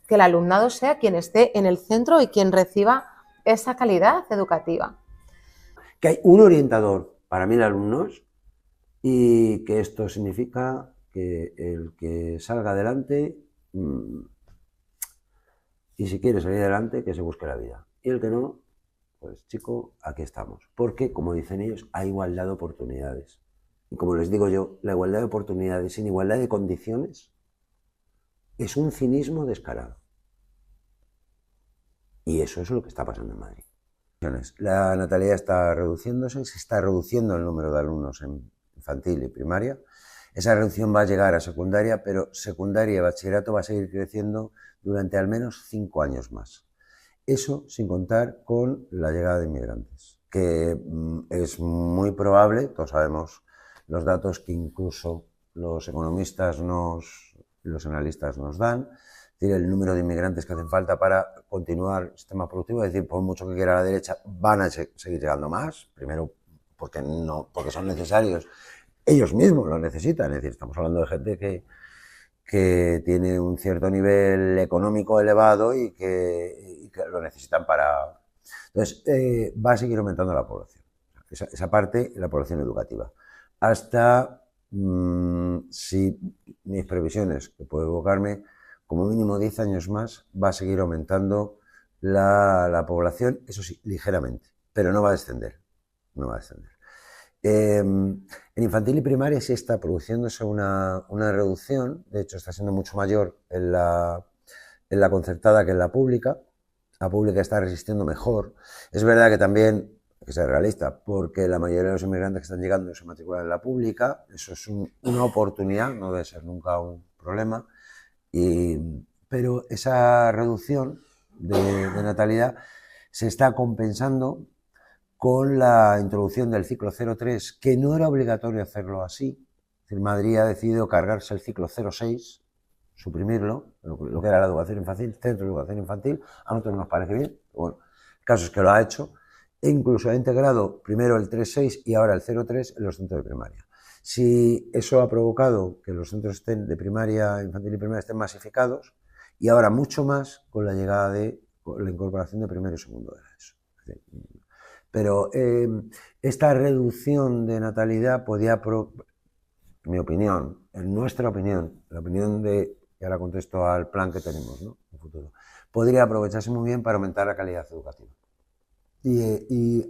Speaker 2: que el alumnado sea quien esté en el centro y quien reciba esa calidad educativa.
Speaker 3: Que hay un orientador para 1000 alumnos y que esto significa que el que salga adelante, y si quiere salir adelante, que se busque la vida. Y el que no, pues chico, aquí estamos. Porque, como dicen ellos, hay igualdad de oportunidades. Y como les digo yo, la igualdad de oportunidades sin igualdad de condiciones es un cinismo descarado. Y eso es lo que está pasando en Madrid. La natalidad está reduciéndose, se está reduciendo el número de alumnos en infantil y primaria. Esa reducción va a llegar a secundaria, pero secundaria y bachillerato va a seguir creciendo durante al menos 5 años más. Eso sin contar con la llegada de inmigrantes, que es muy probable, todos sabemos los datos que incluso los economistas los analistas nos dan, es decir, el número de inmigrantes que hacen falta para continuar el sistema productivo, es decir, por mucho que quiera la derecha, van a seguir llegando más, primero porque son necesarios, ellos mismos lo necesitan, es decir, estamos hablando de gente que tiene un cierto nivel económico elevado y que lo necesitan para... Entonces, va a seguir aumentando la población, esa parte, la población educativa, hasta, si mis previsiones, que puedo equivocarme, como mínimo 10 años más, va a seguir aumentando la población, eso sí, ligeramente, pero no va a descender, no va a descender. En infantil y primaria sí está produciéndose una reducción, de hecho está siendo mucho mayor en la concertada que en la pública está resistiendo mejor. Es verdad que también, hay que ser realista, porque la mayoría de los inmigrantes que están llegando se matriculan en la pública, eso es una oportunidad, no debe ser nunca un problema, pero esa reducción de natalidad se está compensando con la introducción del ciclo 03, que no era obligatorio hacerlo así. Es decir, Madrid ha decidido cargarse el ciclo 06, suprimirlo, lo que era la educación infantil, centro de educación infantil. A nosotros nos parece bien, pero bueno, el caso es que lo ha hecho, e incluso ha integrado primero el 36 y ahora el 03 en los centros de primaria. Si eso ha provocado que los centros de primaria, infantil y primaria estén masificados, y ahora mucho más con la llegada de la incorporación de primero y segundo de la ESO. Pero esta reducción de natalidad podía, en mi opinión, en nuestra opinión, la opinión de, y ahora contesto al plan que tenemos, ¿no?, en el futuro, podría aprovecharse muy bien para aumentar la calidad educativa y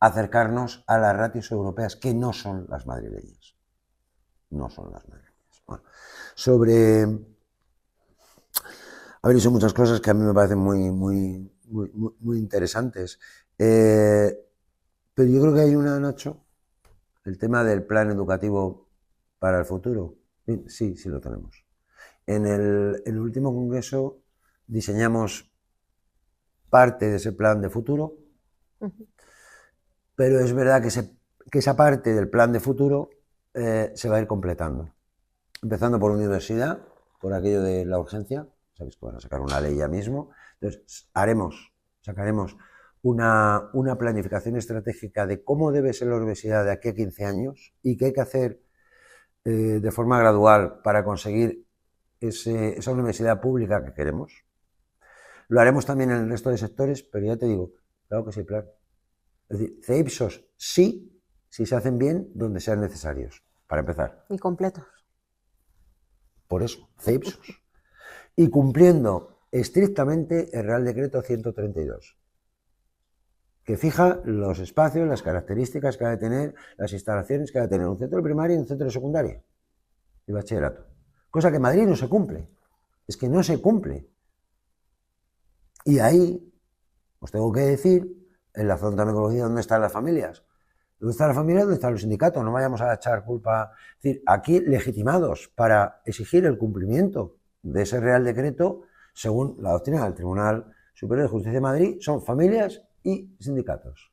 Speaker 3: acercarnos a las ratios europeas, que no son las madrileñas. No son las madrileñas. Bueno, habéis dicho muchas cosas que a mí me parecen muy interesantes. Pero yo creo que hay una, Nacho, el tema del plan educativo para el futuro. Sí lo tenemos. En el último congreso diseñamos parte de ese plan de futuro, pero es verdad que esa parte del plan de futuro se va a ir completando. Empezando por universidad, por aquello de la urgencia, sabéis que van a sacar una ley ya mismo, entonces sacaremos una planificación estratégica de cómo debe ser la universidad de aquí a 15 años y qué hay que hacer de forma gradual para conseguir esa universidad pública que queremos. Lo haremos también en el resto de sectores, pero ya te digo, claro que sí, plan. Es decir, CEIPSOS sí, si se hacen bien, donde sean necesarios, para empezar.
Speaker 2: Y completos.
Speaker 3: Por eso, CEIPSOS. Y cumpliendo estrictamente el Real Decreto 132, que fija los espacios, las características que ha de tener, las instalaciones que ha de tener un centro de primaria y un centro de secundaria y bachillerato. Cosa que en Madrid no se cumple. Es que no se cumple. Y ahí os tengo que decir, en la zona de ecología, ¿dónde están las familias? ¿Dónde están las familias? ¿Dónde están los sindicatos? No vayamos a echar culpa. Es decir, aquí legitimados para exigir el cumplimiento de ese Real Decreto, según la doctrina del Tribunal Superior de Justicia de Madrid, son familias y sindicatos.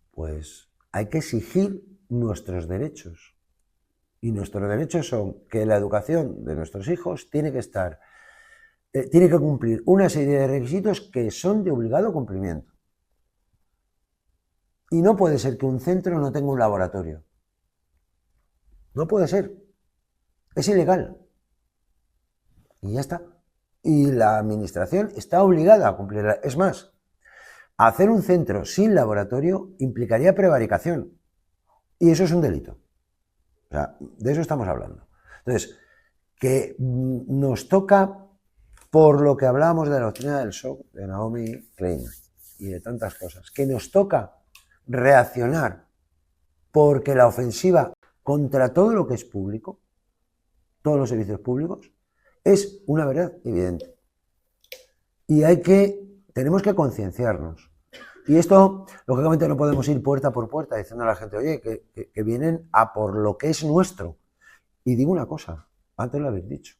Speaker 3: Pues hay que exigir nuestros derechos. Y nuestros derechos son que la educación de nuestros hijos tiene que cumplir una serie de requisitos que son de obligado cumplimiento. Y no puede ser que un centro no tenga un laboratorio. No puede ser. Es ilegal. Y ya está. Y la administración está obligada a cumplirla. Es más, hacer un centro sin laboratorio implicaría prevaricación. Y eso es un delito. O sea, de eso estamos hablando. Entonces, que nos toca, por lo que hablábamos de la doctrina del shock, de Naomi Klein y de tantas cosas, que nos toca reaccionar porque la ofensiva contra todo lo que es público, todos los servicios públicos, es una verdad evidente. Y tenemos que concienciarnos. Y esto, lógicamente, no podemos ir puerta por puerta diciendo a la gente, oye, que vienen a por lo que es nuestro. Y digo una cosa, antes lo habéis dicho,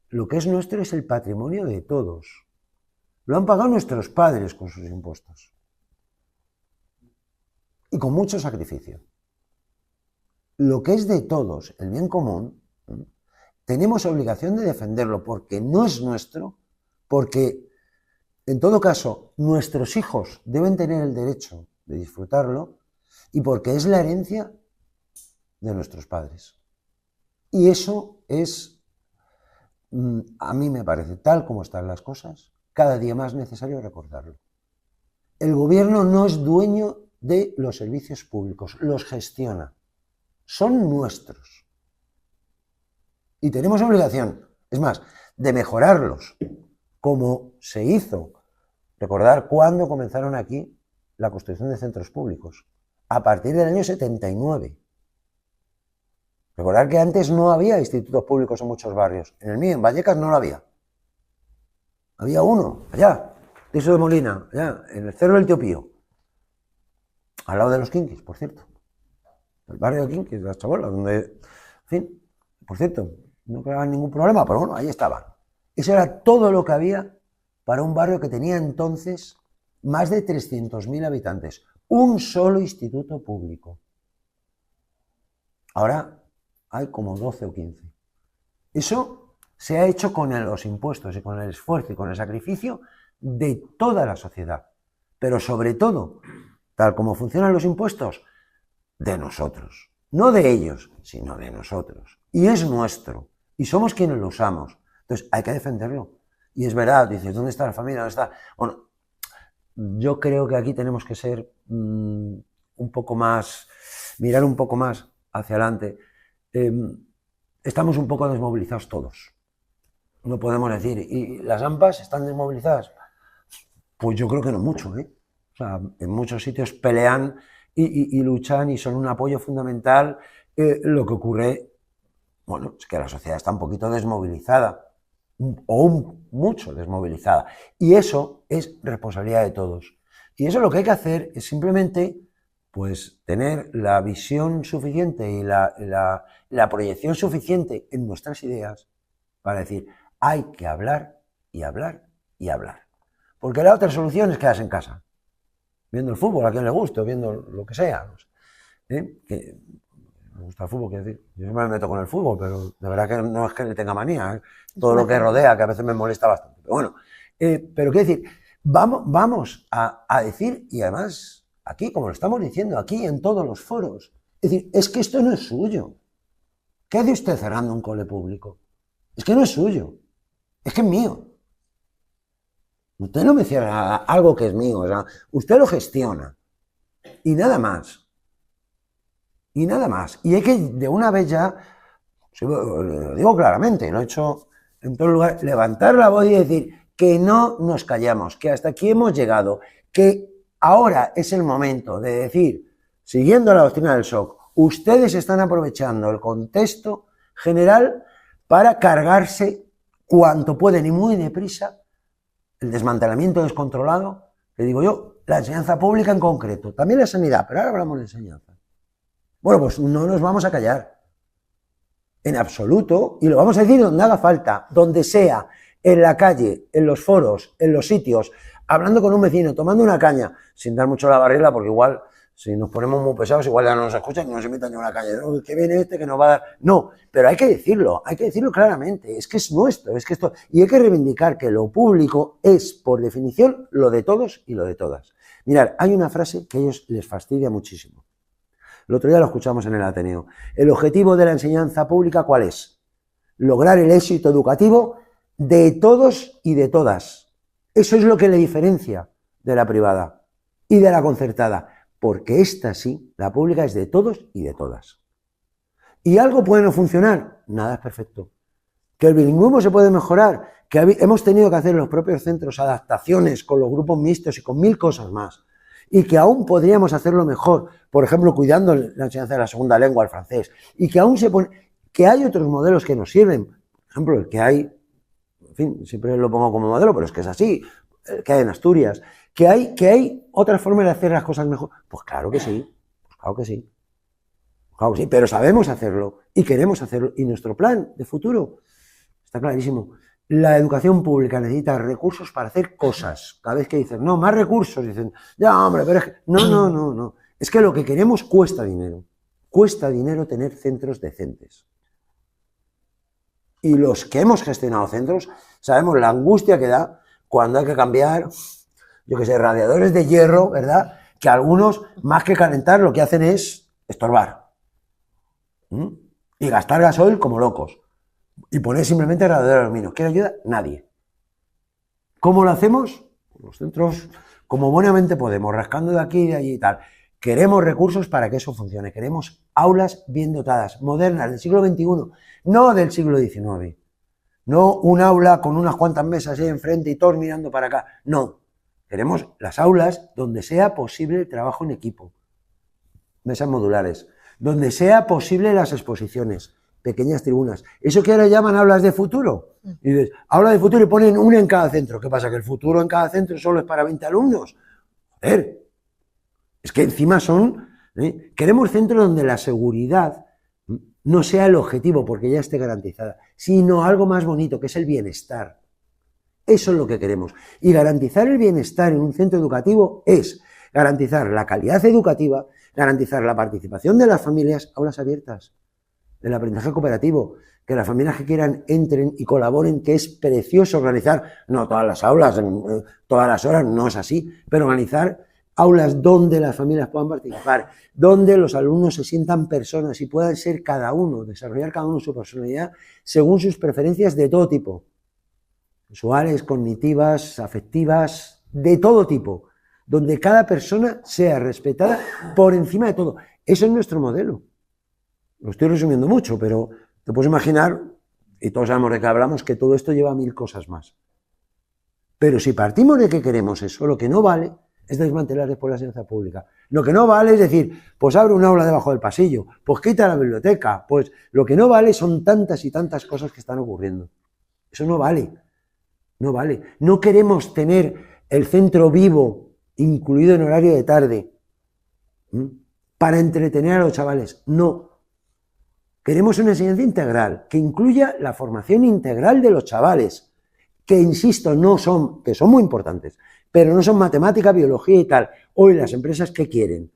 Speaker 3: lo que es nuestro es el patrimonio de todos. Lo han pagado nuestros padres con sus impuestos. Y con mucho sacrificio. Lo que es de todos, el bien común, tenemos obligación de defenderlo porque no es nuestro, porque, en todo caso, nuestros hijos deben tener el derecho de disfrutarlo y porque es la herencia de nuestros padres. Y eso es, a mí me parece, tal como están las cosas, cada día más necesario recordarlo. El gobierno no es dueño de los servicios públicos, los gestiona. Son nuestros. Y tenemos obligación, es más, de mejorarlos, como se hizo. Recordar cuándo comenzaron aquí la construcción de centros públicos, a partir del año 79. Recordar que antes no había institutos públicos en muchos barrios. En el mío, en Vallecas, no lo había. Había uno, allá, Tirso de Molina, allá, en el Cerro del Tío Pío. Al lado de los Quinquis, por cierto. El barrio de Quinquis, de las Chabolas, donde, en fin, por cierto, no creaban ningún problema, pero bueno, ahí estaban. Eso era todo lo que había para un barrio que tenía entonces más de 300.000 habitantes. Un solo instituto público. Ahora hay como 12 o 15. Eso se ha hecho con los impuestos y con el esfuerzo y con el sacrificio de toda la sociedad. Pero sobre todo, tal como funcionan los impuestos, de nosotros. No de ellos, sino de nosotros. Y es nuestro. Y somos quienes lo usamos. Entonces hay que defenderlo. Y es verdad, dices, ¿dónde está la familia? ¿Dónde está? Bueno, yo creo que aquí tenemos que ser un poco más, mirar un poco más hacia adelante. Estamos un poco desmovilizados todos. No podemos decir, ¿y las AMPAs están desmovilizadas? Pues yo creo que no mucho, ¿eh? O sea, en muchos sitios pelean y luchan y son un apoyo fundamental. Lo que ocurre, bueno, es que la sociedad está un poquito desmovilizada, o mucho desmovilizada. Y eso es responsabilidad de todos. Y eso lo que hay que hacer es simplemente, pues, tener la visión suficiente y la proyección suficiente en nuestras ideas para decir, hay que hablar y hablar y hablar. Porque la otra solución es quedarse en casa, viendo el fútbol, a quien le guste, o viendo lo que sea. Que me gusta el fútbol, quiero decir, yo siempre me meto con el fútbol, pero de verdad que no es que le tenga manía, todo lo que rodea, que a veces me molesta bastante. Pero bueno, pero quiero decir, vamos a decir, y además aquí, como lo estamos diciendo, aquí en todos los foros, es decir, es que esto no es suyo. ¿Qué hace usted cerrando un cole público? Es que no es suyo, es que es mío. Usted no me cierra algo que es mío, o sea, usted lo gestiona. Y nada más. Y nada más. Y hay que, de una vez ya, lo digo claramente, lo he hecho en todo lugar, levantar la voz y decir que no nos callamos, que hasta aquí hemos llegado, que ahora es el momento de decir, siguiendo la doctrina del shock, ustedes están aprovechando el contexto general para cargarse cuanto pueden y muy deprisa el desmantelamiento descontrolado, le digo yo, la enseñanza pública en concreto, también la sanidad, pero ahora hablamos de enseñanza. Bueno, pues no nos vamos a callar, en absoluto, y lo vamos a decir donde haga falta, donde sea, en la calle, en los foros, en los sitios, hablando con un vecino, tomando una caña, sin dar mucho la barrila, porque igual, si nos ponemos muy pesados, igual ya no nos escuchan y no nos invitan ni a una caña. No, que viene este que nos va a dar. No, pero hay que decirlo claramente. Es que es nuestro, es que esto. Y hay que reivindicar que lo público es, por definición, lo de todos y lo de todas. Mirad, hay una frase que a ellos les fastidia muchísimo. El otro día lo escuchamos en el Ateneo. El objetivo de la enseñanza pública, ¿cuál es? Lograr el éxito educativo de todos y de todas. Eso es lo que le diferencia de la privada y de la concertada, porque esta sí, la pública es de todos y de todas. ¿Y algo puede no funcionar? Nada es perfecto. ¿Que el bilingüismo se puede mejorar? Que hemos tenido que hacer en los propios centros adaptaciones con los grupos mixtos y con 1000 cosas más. Y que aún podríamos hacerlo mejor, por ejemplo, cuidando la enseñanza de la segunda lengua, el francés, y que aún que hay otros modelos que nos sirven. Por ejemplo, el que hay, en fin, siempre lo pongo como modelo, pero es que es así, el que hay en Asturias, que hay otras formas de hacer las cosas mejor. Pues claro que sí, pues claro que sí. Claro que sí, pero sabemos hacerlo y queremos hacerlo. Y nuestro plan de futuro está clarísimo. La educación pública necesita recursos para hacer cosas. Cada vez que dicen, no, más recursos, dicen, ya, hombre, pero es que... No. Es que lo que queremos cuesta dinero. Cuesta dinero tener centros decentes. Y los que hemos gestionado centros sabemos la angustia que da cuando hay que cambiar, yo qué sé, radiadores de hierro, ¿verdad? Que algunos, más que calentar, lo que hacen es estorbar. Y gastar gasoil como locos. Y poner simplemente radiadores de aluminio. ¿Quién ayuda? Nadie. ¿Cómo lo hacemos? Los centros, como buenamente podemos, rascando de aquí y de allí y tal. Queremos recursos para que eso funcione. Queremos aulas bien dotadas, modernas, del siglo XXI, no del siglo XIX. No un aula con unas cuantas mesas ahí enfrente y todos mirando para acá. No. Queremos las aulas donde sea posible el trabajo en equipo. Mesas modulares. Donde sea posible las exposiciones. Pequeñas tribunas. Eso que ahora llaman aulas de futuro. Y dices, aula de futuro y ponen una en cada centro. ¿Qué pasa? ¿Que el futuro en cada centro solo es para 20 alumnos? Joder. Es que encima son... Queremos centros donde la seguridad no sea el objetivo, porque ya esté garantizada, sino algo más bonito, que es el bienestar. Eso es lo que queremos. Y garantizar el bienestar en un centro educativo es garantizar la calidad educativa, garantizar la participación de las familias, aulas abiertas, el aprendizaje cooperativo, que las familias que quieran entren y colaboren, que es precioso organizar, no todas las aulas, todas las horas, no es así, pero organizar aulas donde las familias puedan participar, donde los alumnos se sientan personas y puedan ser cada uno, desarrollar cada uno su personalidad según sus preferencias de todo tipo, visuales, cognitivas, afectivas, de todo tipo, donde cada persona sea respetada por encima de todo. Eso es nuestro modelo. Lo estoy resumiendo mucho, pero te puedes imaginar, y todos sabemos de qué hablamos, que todo esto lleva 1000 cosas más. Pero si partimos de que queremos eso, lo que no vale es desmantelar después la enseñanza pública. Lo que no vale es decir, pues abre un aula debajo del pasillo, pues quita la biblioteca, pues lo que no vale son tantas y tantas cosas que están ocurriendo. Eso no vale, no vale. No queremos tener el centro vivo, incluido en horario de tarde, para entretener a los chavales. No. Queremos una enseñanza integral, que incluya la formación integral de los chavales, que insisto, que son muy importantes, pero no son matemática, biología y tal. Hoy las empresas, ¿qué quieren?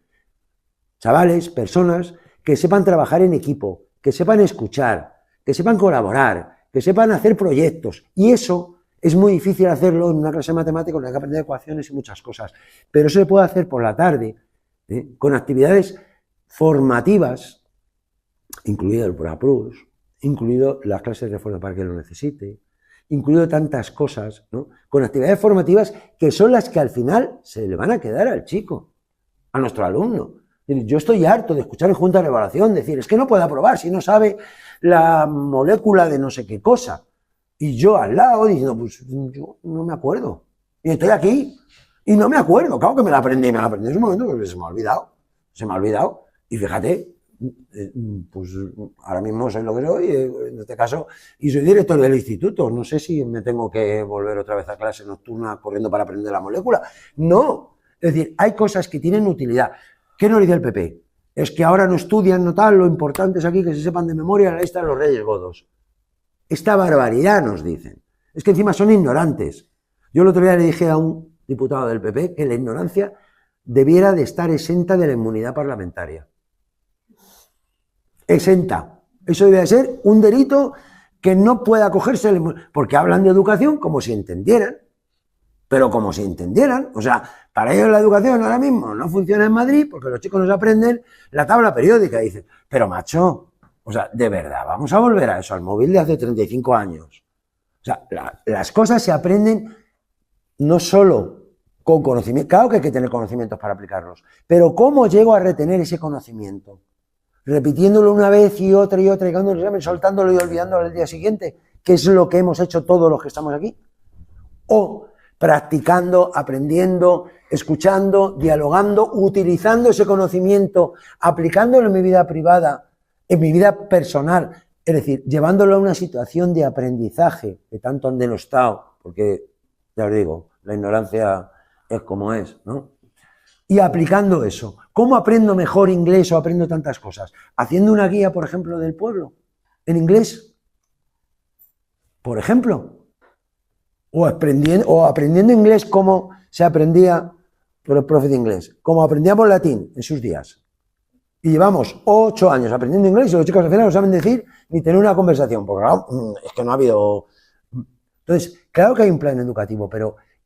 Speaker 3: Chavales, personas que sepan trabajar en equipo, que sepan escuchar, que sepan colaborar, que sepan hacer proyectos. Y eso es muy difícil hacerlo en una clase de matemáticas donde hay que aprender ecuaciones y muchas cosas. Pero eso se puede hacer por la tarde, con actividades formativas, incluido el ProAprus, incluido las clases de fuerza para que lo necesite, incluido tantas cosas, ¿no? Con actividades formativas que son las que al final se le van a quedar al chico, a nuestro alumno. Yo estoy harto de escuchar en junta de evaluación decir, es que no puede aprobar si no sabe la molécula de no sé qué cosa. Y yo al lado diciendo, pues yo no me acuerdo. Y estoy aquí y no me acuerdo. Claro que me la aprendí en un momento porque se me ha olvidado. Y fíjate, pues ahora mismo soy lo que soy, en este caso, y soy director del instituto. No sé si me tengo que volver otra vez a clase nocturna corriendo para aprender la molécula. No. Es decir, hay cosas que tienen utilidad. ¿Qué nos dice el PP? Es que ahora no estudian, no tal, lo importante es aquí que se sepan de memoria la lista de los Reyes Godos. Esta barbaridad nos dicen. Es que encima son ignorantes. Yo el otro día le dije a un diputado del PP que la ignorancia debiera de estar exenta de la inmunidad parlamentaria. Exenta. Eso debe de ser un delito que no pueda acogerse, porque hablan de educación como si entendieran. pero como si entendieran. O sea, para ellos la educación ahora mismo no funciona en Madrid porque los chicos no se aprenden la tabla periódica. Y dicen, pero macho, o sea, de verdad, vamos a volver a eso, al móvil de hace 35 años. O sea, las cosas se aprenden no solo con conocimiento, claro que hay que tener conocimientos para aplicarlos, pero ¿cómo llego a retener ese conocimiento? Repitiéndolo una vez y otra, y cuando el examen, soltándolo y olvidándolo al día siguiente, que es lo que hemos hecho todos los que estamos aquí. O practicando, aprendiendo, escuchando, dialogando, utilizando ese conocimiento, aplicándolo en mi vida privada, en mi vida personal, es decir, llevándolo a una situación de aprendizaje que tanto han denostado, porque, ya os digo, la ignorancia es como es, ¿no? Y aplicando eso. ¿Cómo aprendo mejor inglés o aprendo tantas cosas? Haciendo una guía, por ejemplo, del pueblo, en inglés, por ejemplo. O aprendiendo inglés como se aprendía por el profe de inglés, como aprendíamos latín en sus días. Y llevamos 8 años aprendiendo inglés y los chicos al final no saben decir ni tener una conversación, porque claro, es que no ha habido... Entonces, claro que hay un plan educativo,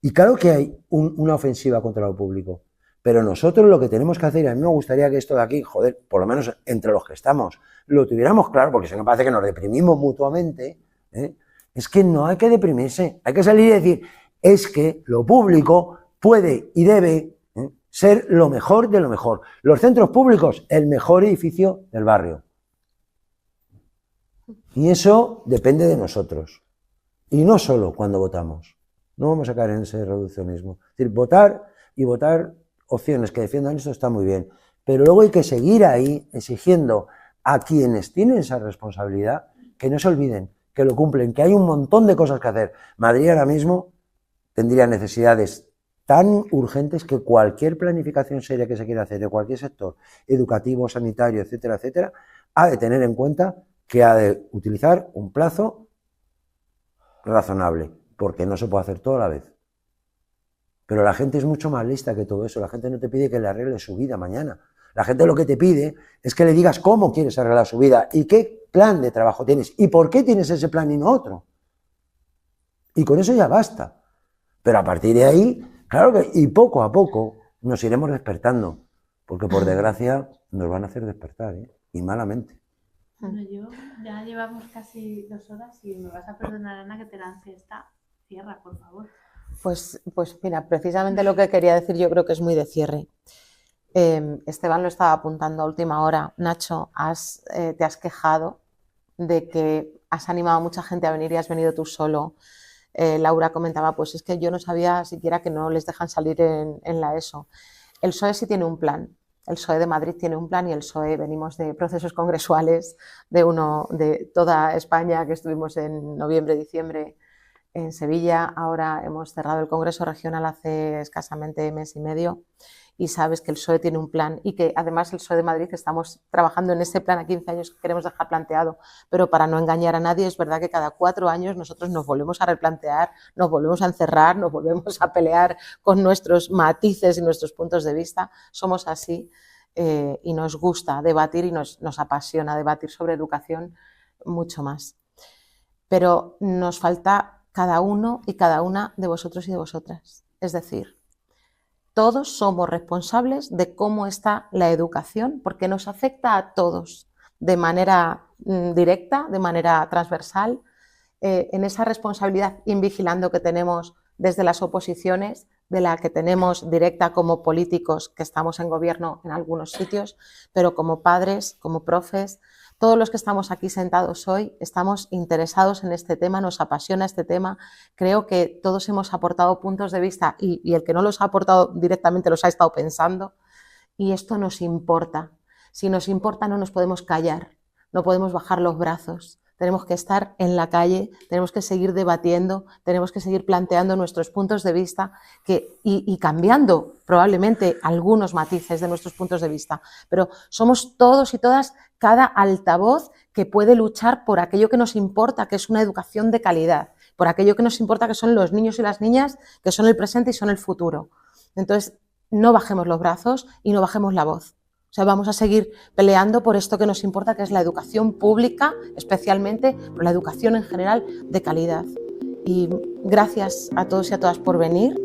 Speaker 3: y claro que hay una ofensiva contra lo público, pero nosotros lo que tenemos que hacer, y a mí me gustaría que esto de aquí, joder, por lo menos entre los que estamos, lo tuviéramos claro, porque si no parece que nos deprimimos mutuamente, es que no hay que deprimirse, hay que salir y decir, es que lo público puede y debe ser lo mejor de lo mejor. Los centros públicos, el mejor edificio del barrio. Y eso depende de nosotros. Y no solo cuando votamos. No vamos a caer en ese reduccionismo. Es decir, votar y votar opciones que defiendan esto está muy bien. Pero luego hay que seguir ahí exigiendo a quienes tienen esa responsabilidad que no se olviden, que lo cumplen, que hay un montón de cosas que hacer. Madrid ahora mismo tendría necesidades tan urgentes que cualquier planificación seria que se quiera hacer de cualquier sector, educativo, sanitario, etcétera, etcétera, ha de tener en cuenta que ha de utilizar un plazo razonable, porque no se puede hacer todo a la vez. Pero la gente es mucho más lista que todo eso. La gente no te pide que le arregle su vida mañana. La gente lo que te pide es que le digas cómo quieres arreglar su vida y qué plan de trabajo tienes y por qué tienes ese plan y no otro. Y con eso ya basta. Pero a partir de ahí, claro que, y poco a poco nos iremos despertando, porque por desgracia nos van a hacer despertar, y malamente.
Speaker 1: Bueno, ya llevamos casi 2 horas y me vas a perdonar, Ana, que te lance esta. Cierra, por favor.
Speaker 2: Pues mira, precisamente lo que quería decir yo creo que es muy de cierre. Esteban lo estaba apuntando a última hora. Nacho, te has quejado de que has animado a mucha gente a venir y has venido tú solo. Laura comentaba, pues es que yo no sabía siquiera que no les dejan salir en la ESO. El PSOE sí tiene un plan. El PSOE de Madrid tiene un plan y el PSOE venimos de procesos congresuales de toda España, que estuvimos en noviembre, diciembre en Sevilla. Ahora hemos cerrado el Congreso Regional hace escasamente mes y medio y sabes que el PSOE tiene un plan y que además el PSOE de Madrid estamos trabajando en ese plan a 15 años que queremos dejar planteado, pero para no engañar a nadie es verdad que cada 4 años nosotros nos volvemos a replantear, nos volvemos a encerrar, nos volvemos a pelear con nuestros matices y nuestros puntos de vista. Somos así y nos gusta debatir y nos apasiona debatir sobre educación mucho más. Pero nos falta cada uno y cada una de vosotros y de vosotras. Es decir, todos somos responsables de cómo está la educación porque nos afecta a todos de manera directa, de manera transversal, en esa responsabilidad invigilando que tenemos desde las oposiciones, de la que tenemos directa como políticos que estamos en gobierno en algunos sitios, pero como padres, como profes. Todos los que estamos aquí sentados hoy estamos interesados en este tema, nos apasiona este tema. Creo que todos hemos aportado puntos de vista y el que no los ha aportado directamente los ha estado pensando y esto nos importa. Si nos importa no nos podemos callar, no podemos bajar los brazos. Tenemos que estar en la calle, tenemos que seguir debatiendo, tenemos que seguir planteando nuestros puntos de vista y cambiando probablemente algunos matices de nuestros puntos de vista. Pero somos todos y todas cada altavoz que puede luchar por aquello que nos importa, que es una educación de calidad, por aquello que nos importa, que son los niños y las niñas, que son el presente y son el futuro. Entonces, no bajemos los brazos y no bajemos la voz. O sea, vamos a seguir peleando por esto que nos importa, que es la educación pública, especialmente, pero la educación en general de calidad. Y gracias a todos y a todas por venir.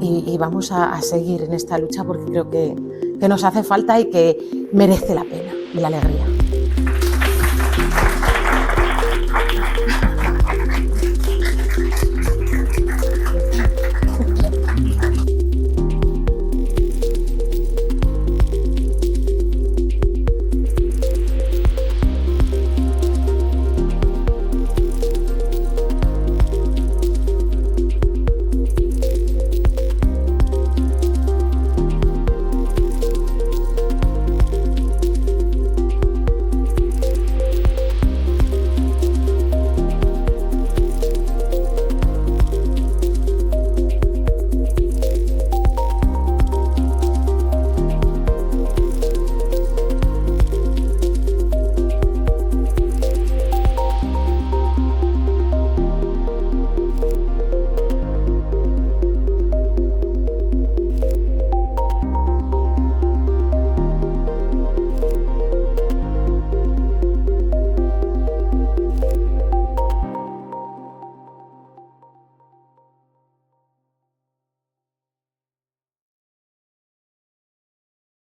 Speaker 2: y vamos a seguir en esta lucha porque creo que nos hace falta y que merece la pena y la alegría.